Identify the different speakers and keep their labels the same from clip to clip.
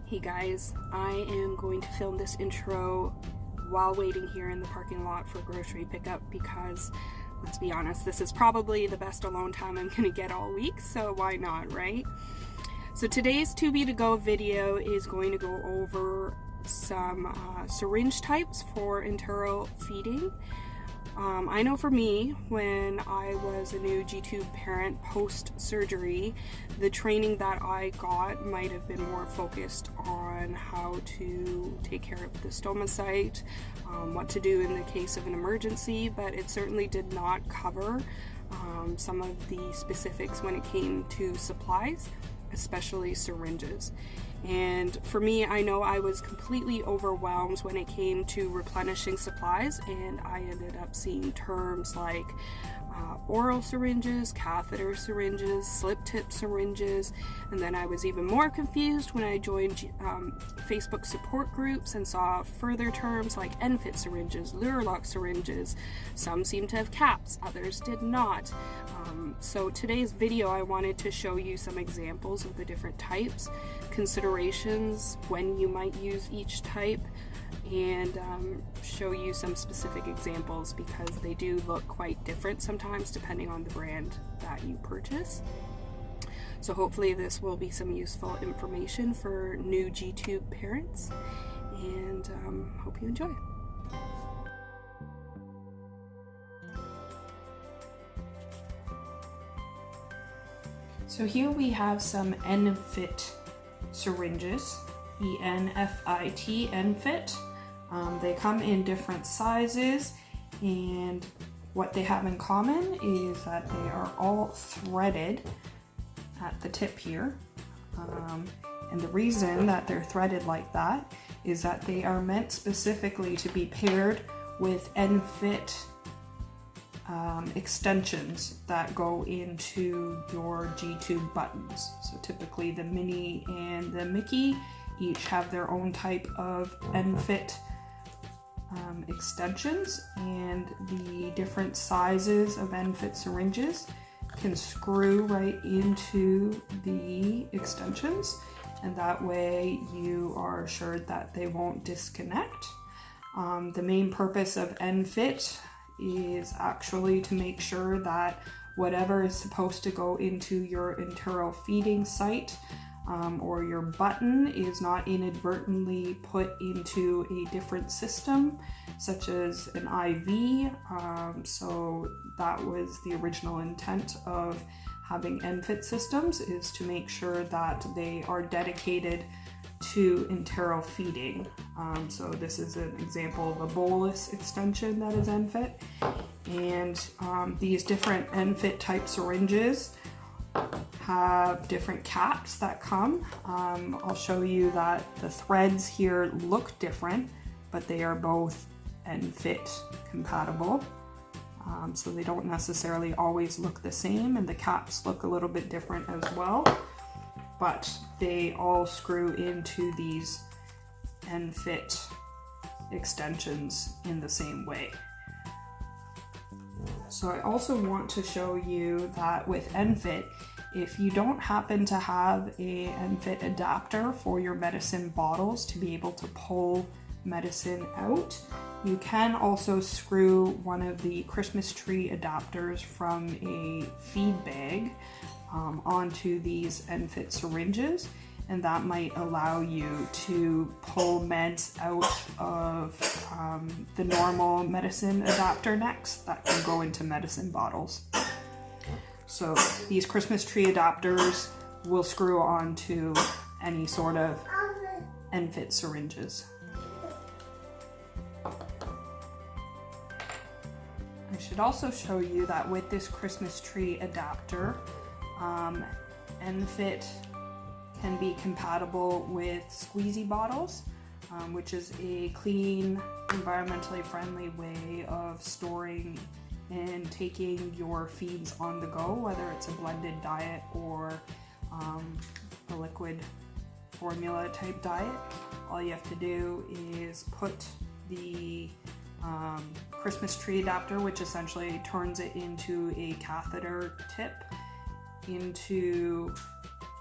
Speaker 1: Hey guys, I am going to film this intro while waiting here in the parking lot for grocery pickup because, let's be honest, this is probably the best alone time I'm gonna get all week, so why not, right? So today's Tubie2go video is going to go over some syringe types for enteral feeding. I know for me, when I was a new G-tube parent post-surgery, the training that I got might have been more focused on how to take care of the stomacite, what to do in the case of an emergency, but it certainly did not cover some of the specifics when it came to supplies, especially syringes. And for me, I know I was completely overwhelmed when it came to replenishing supplies, and I ended up seeing terms like oral syringes, catheter syringes, slip tip syringes, and then I was even more confused when I joined Facebook support groups and saw further terms like Enfit syringes, Lure-lock syringes. Some seemed to have caps, others did not. So today's video, I wanted to show you some examples of the different types, considerations when you might use each type, and show you some specific examples because they do look quite different sometimes depending on the brand that you purchase. So hopefully this will be some useful information for new G-tube parents, and hope you enjoy. So here we have some Enfit syringes, E-N-F-I-T, Enfit. They come in different sizes, and what they have in common is that they are all threaded at the tip here. And the reason that they're threaded like that is that they are meant specifically to be paired with Enfit extensions that go into your G-tube buttons. So typically the Mini and the Mickey each have their own type of Enfit extensions, and the different sizes of Enfit syringes can screw right into the extensions, and that way you are assured that they won't disconnect. The main purpose of Enfit is actually to make sure that whatever is supposed to go into your enteral feeding site or your button is not inadvertently put into a different system, such as an IV. So that was the original intent of having Enfit systems, is to make sure that they are dedicated to enteral feeding. So this is an example of a bolus extension that is Enfit. And these different Enfit type syringes have different caps that come. I'll show you that the threads here look different, but they are both Enfit compatible. So they don't necessarily always look the same, and the caps look a little bit different as well, but they all screw into these Enfit extensions in the same way. So I also want to show you that with Enfit, if you don't happen to have a Enfit adapter for your medicine bottles to be able to pull medicine out, you can also screw one of the Christmas tree adapters from a feed bag onto these Enfit syringes, and that might allow you to pull meds out of the normal medicine adapter necks that can go into medicine bottles. So these Christmas tree adapters will screw onto any sort of Enfit syringes. I should also show you that with this Christmas tree adapter, Enfit can be compatible with squeezy bottles, which is a clean, environmentally friendly way of storing and taking your feeds on the go, whether it's a blended diet or a liquid formula type diet. All you have to do is put the Christmas tree adapter, which essentially turns it into a catheter tip, into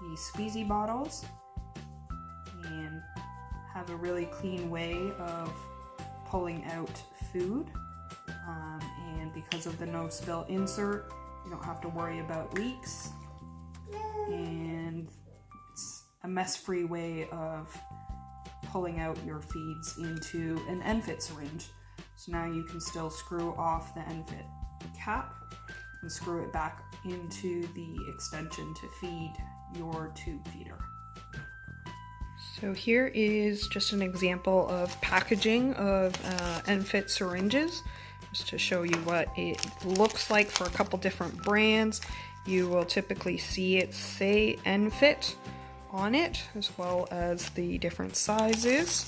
Speaker 1: the squeezy bottles, and have a really clean way of pulling out food, and because of the no spill insert, you don't have to worry about leaks, and it's a mess-free way of pulling out your feeds into an Enfit syringe. So now you can still screw off the Enfit cap and screw it back into the extension to feed your tube feeder. So here is just an example of packaging of Enfit syringes, just to show you what it looks like for a couple different brands. You will typically see it say Enfit on it, as well as the different sizes,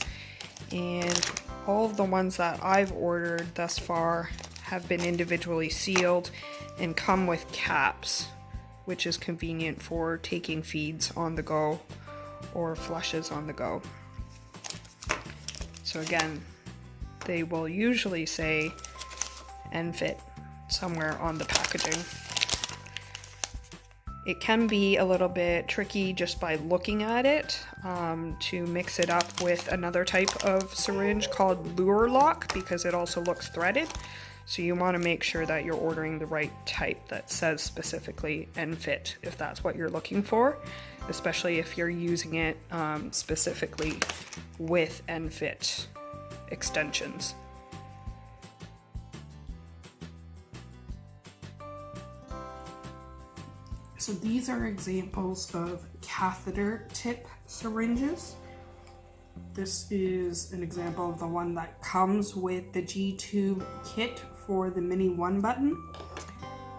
Speaker 1: and all of the ones that I've ordered thus far have been individually sealed and come with caps, which is convenient for taking feeds on the go or flushes on the go. So again, they will usually say Enfit somewhere on the packaging. It can be a little bit tricky just by looking at it to mix it up with another type of syringe called Lure Lock, because it also looks threaded. So you want to make sure that you're ordering the right type that says specifically Enfit if that's what you're looking for, especially if you're using it specifically with Enfit extensions. So these are examples of catheter tip syringes. This is an example of the one that comes with the G-tube kit for the mini 1 button.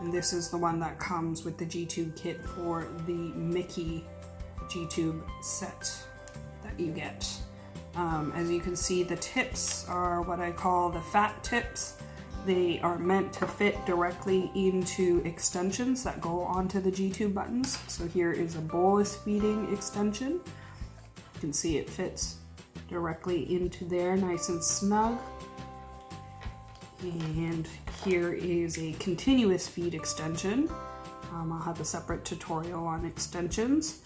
Speaker 1: And this is the one that comes with the G-tube kit for the Mickey G-tube set that you get. As you can see, the tips are what I call the fat tips. They are meant to fit directly into extensions that go onto the G-tube buttons. So here is a bolus feeding extension. You can see it fits directly into there, nice and snug. And here is a continuous feed extension. I'll have a separate tutorial on extensions.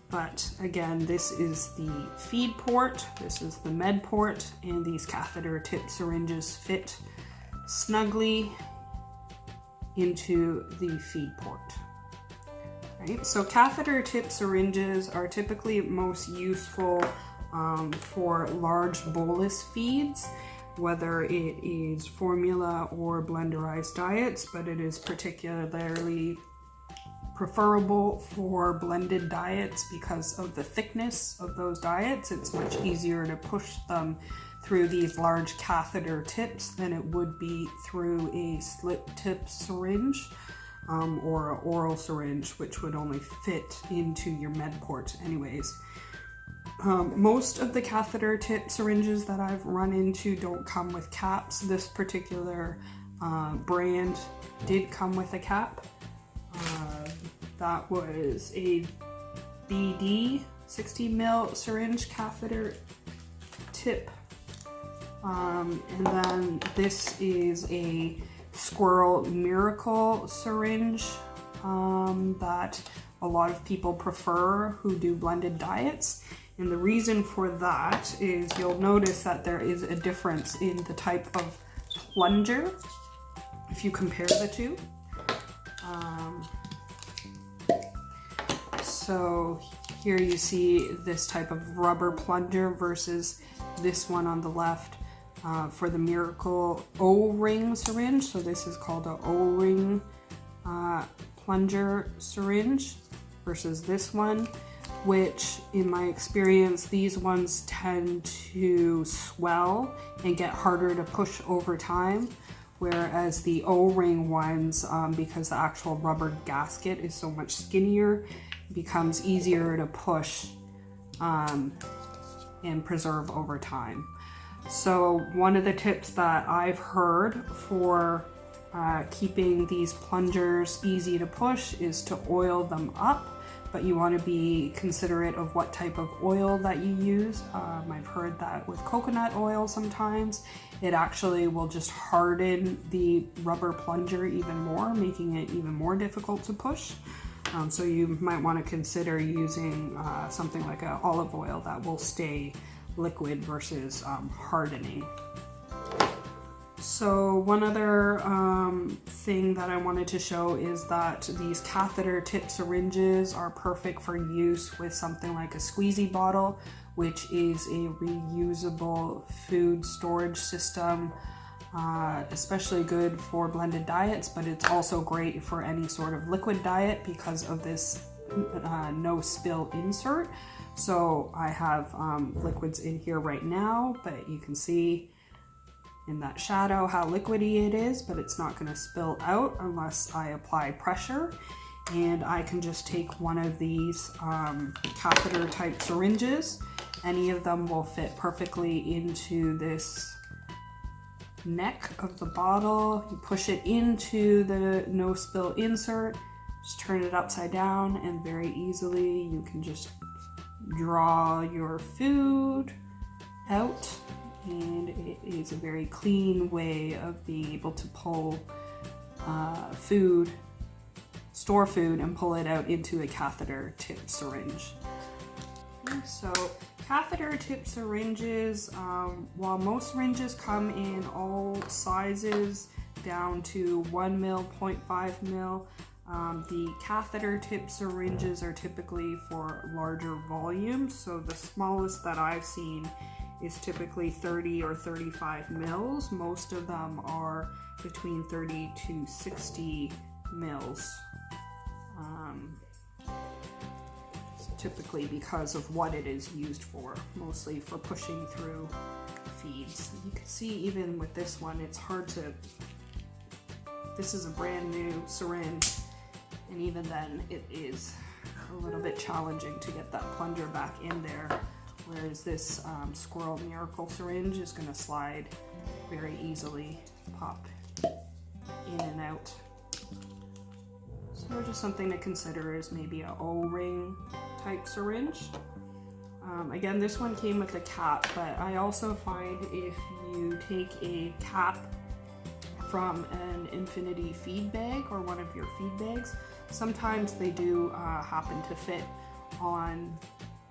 Speaker 1: But again, this is the feed port, this is the med port, and these catheter tip syringes fit snugly into the feed port. Right? So catheter tip syringes are typically most useful for large bolus feeds, whether it is formula or blenderized diets, but it is particularly preferable for blended diets because of the thickness of those diets. It's much easier to push them through these large catheter tips than it would be through a slip tip syringe or an oral syringe, which would only fit into your med port anyways. Most of the catheter tip syringes that I've run into don't come with caps. This particular brand did come with a cap. That was a BD 60 ml syringe catheter tip. And then this is a Squirrel Miracle syringe that a lot of people prefer who do blended diets. And the reason for that is you'll notice that there is a difference in the type of plunger if you compare the two. So here you see this type of rubber plunger versus this one on the left for the Miracle O-Ring syringe. So this is called an O-Ring plunger syringe versus this one, which in my experience, these ones tend to swell and get harder to push over time. Whereas the O-ring ones, because the actual rubber gasket is so much skinnier, becomes easier to push and preserve over time. So one of the tips that I've heard for keeping these plungers easy to push is to oil them up, but you want to be considerate of what type of oil that you use. I've heard that with coconut oil sometimes, it actually will just harden the rubber plunger even more, making it even more difficult to push. So you might want to consider using something like an olive oil that will stay liquid versus hardening. So one other thing that I wanted to show is that these catheter tip syringes are perfect for use with something like a squeezy bottle, which is a reusable food storage system, especially good for blended diets, but it's also great for any sort of liquid diet because of this no spill insert. So I have liquids in here right now, but you can see in that shadow how liquidy it is, but it's not going to spill out unless I apply pressure. And I can just take one of these catheter type syringes. Any of them will fit perfectly into this neck of the bottle. You push it into the no spill insert, just turn it upside down, and very easily you can just draw your food out. And it is a very clean way of being able to pull food, store food, and pull it out into a catheter tip syringe. So catheter tip syringes, while most syringes come in all sizes down to 1 ml, 0.5 ml, the catheter tip syringes are typically for larger volumes. So the smallest that I've seen is typically 30 or 35 mils. Most of them are between 30 to 60 mils. Typically because of what it is used for, mostly for pushing through feeds. You can see even with this one, it's hard to, this is a brand new syringe, and even then it is a little bit challenging to get that plunger back in there. Whereas this Squirrel Miracle syringe is going to slide very easily, pop in and out. So just something to consider is maybe an O-ring type syringe. Again, this one came with a cap, but I also find if you take a cap from an Infinity feed bag or one of your feed bags, sometimes they do happen to fit on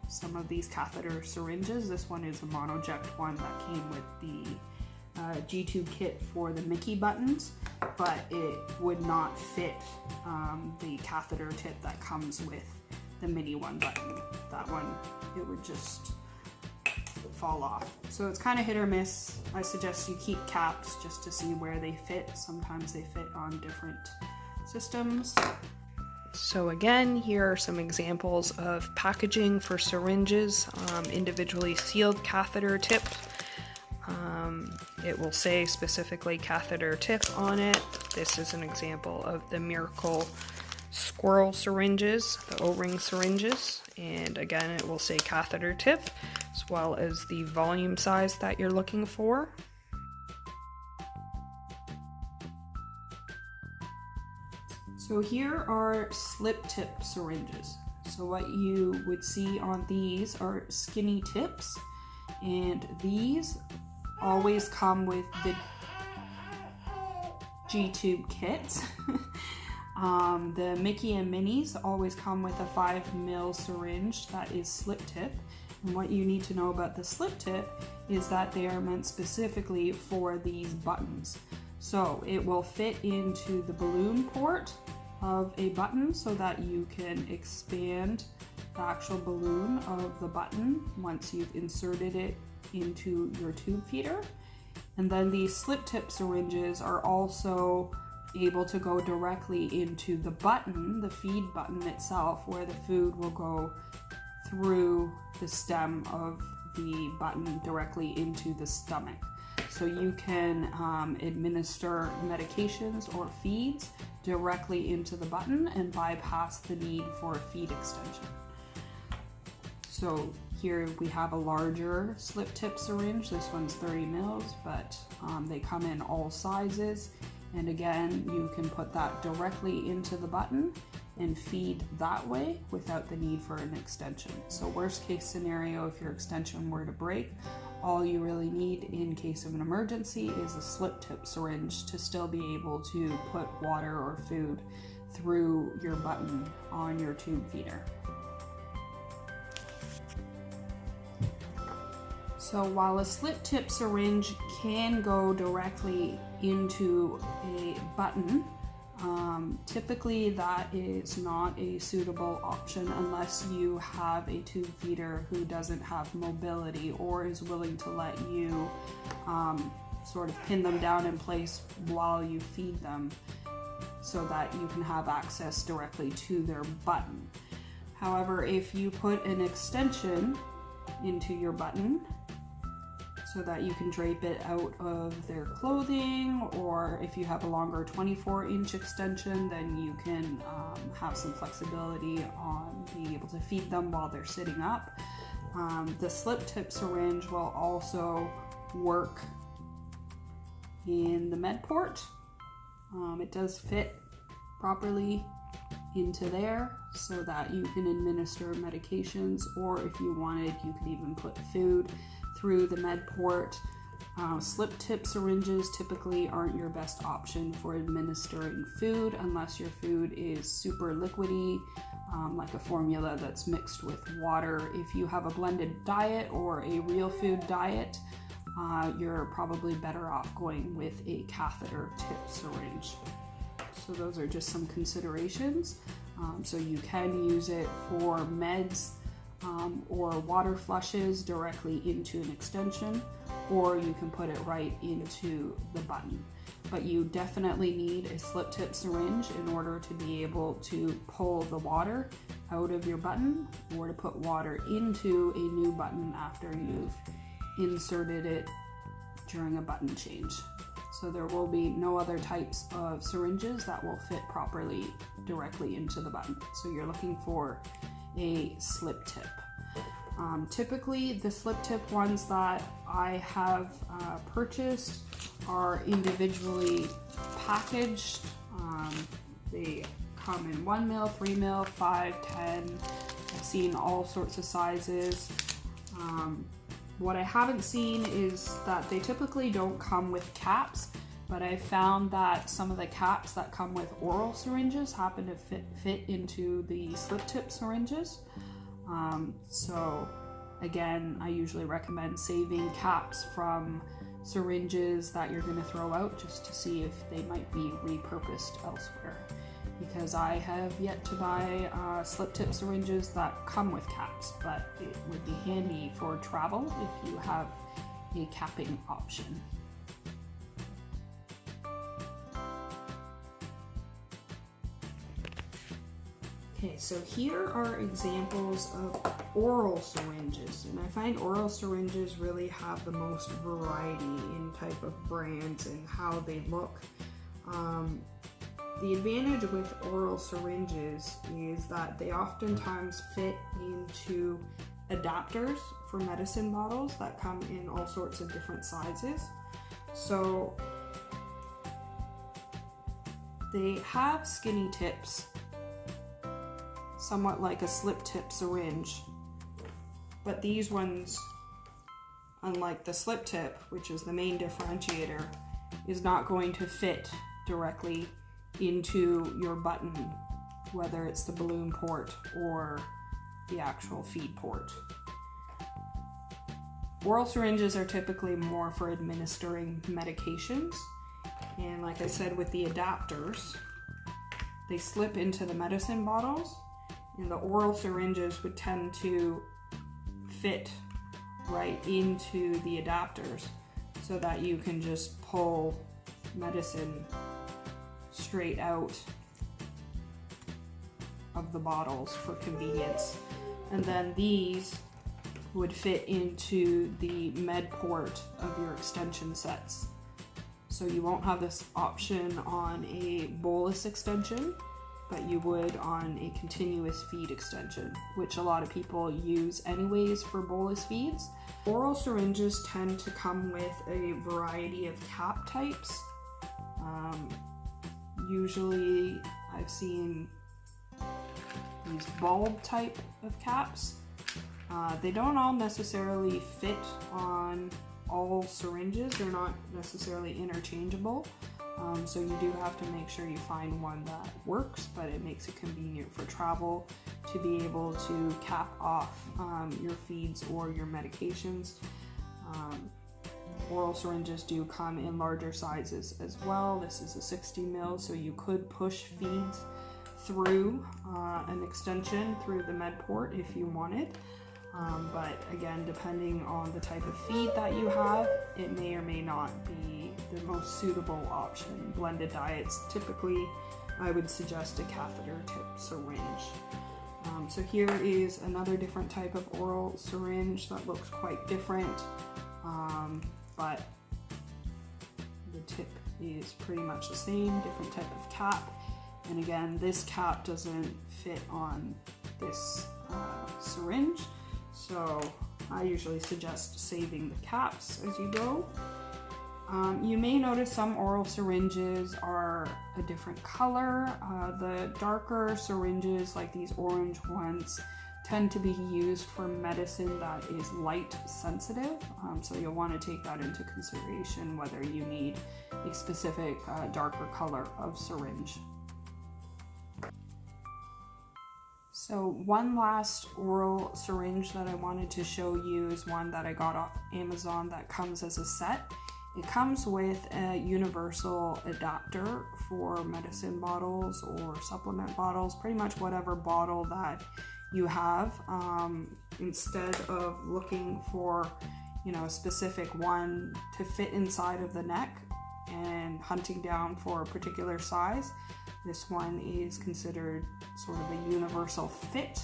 Speaker 1: some of these catheter syringes. This one is a monoject one that came with the G-tube kit for the Mickey buttons, but it would not fit the catheter tip that comes with the mini one button. That one, it would just fall off. So it's kind of hit or miss. I suggest you keep caps just to see where they fit. Sometimes they fit on different systems. So again, here are some examples of packaging for syringes, individually sealed catheter tip. It will say specifically catheter tip on it. This is an example of the Miracle Squirrel syringes, the O-ring syringes, and again it will say catheter tip, as well as the volume size that you're looking for. So here are slip tip syringes. So what you would see on these are skinny tips, and these always come with the G-tube kits. The Mickey and Minnie's always come with a 5 ml syringe that is slip tip. And what you need to know about the slip tip is that they are meant specifically for these buttons. So it will fit into the balloon port of a button so that you can expand the actual balloon of the button once you've inserted it into your tube feeder. And then these slip tip syringes are also able to go directly into the button, the feed button itself, where the food will go through the stem of the button directly into the stomach. So you can administer medications or feeds directly into the button and bypass the need for a feed extension. So here we have a larger slip tip syringe. This one's 30 mils, but they come in all sizes. And again, you can put that directly into the button and feed that way without the need for an extension. So worst case scenario, if your extension were to break, all you really need in case of an emergency is a slip tip syringe to still be able to put water or food through your button on your tube feeder. So while a slip tip syringe can go directly into a button, typically that is not a suitable option unless you have a tube feeder who doesn't have mobility or is willing to let you sort of pin them down in place while you feed them so that you can have access directly to their button. However, if you put an extension into your button so that you can drape it out of their clothing, or if you have a longer 24-inch extension, then you can have some flexibility on being able to feed them while they're sitting up. The slip tip syringe will also work in the med port. It does fit properly into there so that you can administer medications, or if you wanted, you could even put food through the med port. Slip tip syringes typically aren't your best option for administering food unless your food is super liquidy, like a formula that's mixed with water. If you have a blended diet or a real food diet, you're probably better off going with a catheter tip syringe. So those are just some considerations. So you can use it for meds or water flushes directly into an extension, or you can put it right into the button. But you definitely need a slip tip syringe in order to be able to pull the water out of your button or to put water into a new button after you've inserted it during a button change. So there will be no other types of syringes that will fit properly directly into the button. So you're looking for a slip tip. Typically the slip tip ones that I have purchased are individually packaged. They come in 1 mil, 3 mil, 5, 10. I've seen all sorts of sizes. What I haven't seen is that they typically don't come with caps, but I found that some of the caps that come with oral syringes happen to fit into the slip tip syringes. So again, I usually recommend saving caps from syringes that you're going to throw out just to see if they might be repurposed elsewhere, because I have yet to buy slip tip syringes that come with caps, but it would be handy for travel if you have a capping option. Okay, so here are examples of oral syringes, and I find oral syringes really have the most variety in type of brands and how they look. The advantage with oral syringes is that they oftentimes fit into adapters for medicine bottles that come in all sorts of different sizes. So they have skinny tips, somewhat like a slip tip syringe, but these ones, unlike the slip tip, which is the main differentiator, is not going to fit directly into your button, whether it's the balloon port or the actual feed port. Oral syringes are typically more for administering medications, and like I said, with the adapters, they slip into the medicine bottles, and the oral syringes would tend to fit right into the adapters so that you can just pull medicine straight out of the bottles for convenience. And then these would fit into the med port of your extension sets. So you won't have this option on a bolus extension, but you would on a continuous feed extension, which a lot of people use anyways for bolus feeds. Oral syringes tend to come with a variety of cap types. Usually I've seen these bulb type of caps. They don't all necessarily fit on all syringes. They're not necessarily interchangeable. So you do have to make sure you find one that works, but it makes it convenient for travel to be able to cap off your feeds or your medications. Oral syringes do come in larger sizes as well. This is a 60 ml, so you could push feeds through an extension through the med port if you wanted. But again, depending on the type of feed that you have, it may or may not be the most suitable option. Blended diets, typically I would suggest a catheter tip syringe. So here is another different type of oral syringe that looks quite different, but the tip is pretty much the same, different type of cap. And again, this cap doesn't fit on this syringe, so I usually suggest saving the caps as you go. You may notice some oral syringes are a different color. The darker syringes, like these orange ones, tend to be used for medicine that is light sensitive, so you'll want to take that into consideration whether you need a specific darker color of syringe. So one last oral syringe that I wanted to show you is one that I got off Amazon that comes as a set. It comes with a universal adapter for medicine bottles or supplement bottles, pretty much whatever bottle that you have. Instead of looking for, a specific one to fit inside of the neck and hunting down for a particular size, this one is considered sort of a universal fit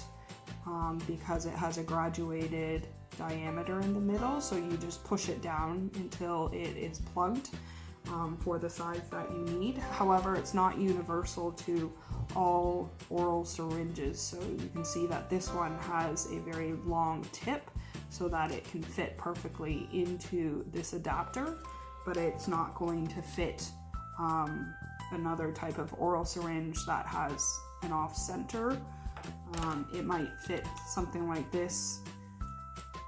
Speaker 1: because it has a graduated diameter in the middle, so you just push it down until it is plugged for the size that you need. However, it's not universal to all oral syringes, so you can see that this one has a very long tip so that it can fit perfectly into this adapter, but it's not going to fit another type of oral syringe that has an off center. It might fit something like this,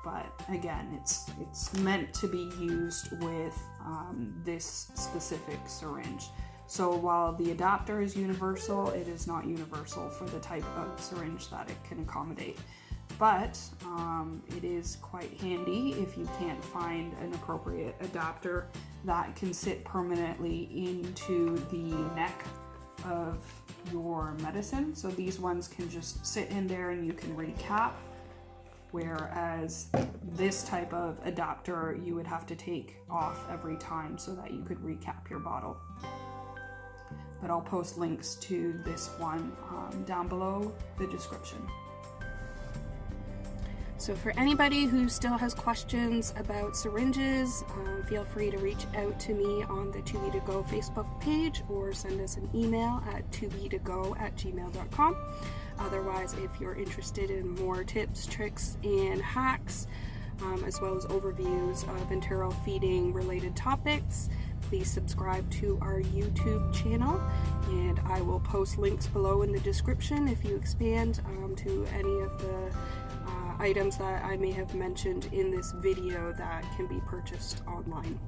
Speaker 1: but again, it's meant to be used with this specific syringe. So while the adapter is universal, it is not universal for the type of syringe that it can accommodate. But it is quite handy if you can't find an appropriate adapter that can sit permanently into the neck of your medicine. So these ones can just sit in there and you can recap, whereas this type of adapter you would have to take off every time so that you could recap your bottle. But I'll post links to this one down below the description. So for anybody who still has questions about syringes, feel free to reach out to me on the Tubie2go Facebook page or send us an email at tubie2go@gmail.com. Otherwise, if you're interested in more tips, tricks, and hacks, as well as overviews of enteral feeding related topics, please subscribe to our YouTube channel, and I will post links below in the description if you expand to any of the items that I may have mentioned in this video that can be purchased online.